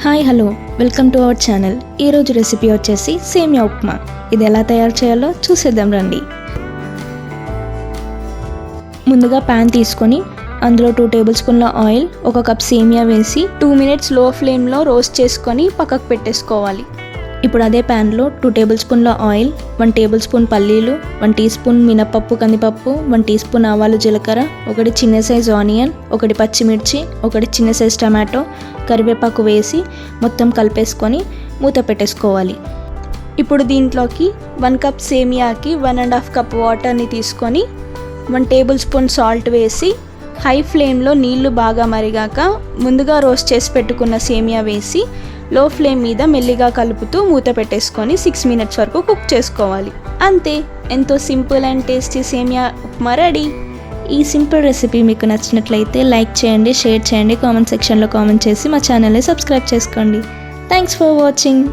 Hi hello welcome to our channel. ఈరోజు recipe వచ్చేసి సేమియా ఉప్మా. ఇది ఎలా తయారు చేయాలో చూసేద్దాం రండి. ముందుగా ప్యాన్ తీసుకొని అందులో 2 టేబుల్ స్పూన్ల ఆయిల్, 1 కప్ సేమియా వేసి 2 మినిట్స్ లో ఫ్లేమ్లో రోస్ట్ చేసుకొని పక్కకు పెట్టేసుకోవాలి. ఇప్పుడు అదే ప్యాన్లో 2 టేబుల్ స్పూన్ల ఆయిల్, 1 టేబుల్ స్పూన్ పల్లీలు, 1 టీ స్పూన్ మినపప్పు కందిపప్పు, 1 టీ స్పూన్ ఆవాలు జీలకర్ర, 1 చిన్న సైజ్ ఆనియన్, 1 పచ్చిమిర్చి, 1 చిన్న సైజ్ టమాటో, కరివేపాకు వేసి మొత్తం కలిపేసుకొని మూత పెట్టేసుకోవాలి. ఇప్పుడు దీంట్లోకి 1 కప్ సేమియాకి 1.5 కప్ వాటర్ని తీసుకొని 1 టేబుల్ స్పూన్ సాల్ట్ వేసి హై ఫ్లేమ్లో నీళ్లు బాగా మరిగాక ముందుగా రోస్ట్ చేసి పెట్టుకున్న సేమియా వేసి లో ఫ్లేమ్ మీద మెల్లిగా కలుపుతూ మూత పెట్టేసుకొని 6 మినిట్స్ వరకు కుక్ చేసుకోవాలి. అంతే, ఎంతో సింపుల్ అండ్ టేస్టీ సేమియా ఉప్మా రెడీ. ఈ సింపుల్ రెసిపీ మీకు నచ్చినట్లయితే లైక్ చేయండి, షేర్ చేయండి, కామెంట్ సెక్షన్లో కామెంట్ చేసి మా ఛానల్ని సబ్స్క్రైబ్ చేసుకోండి. Thanks for watching.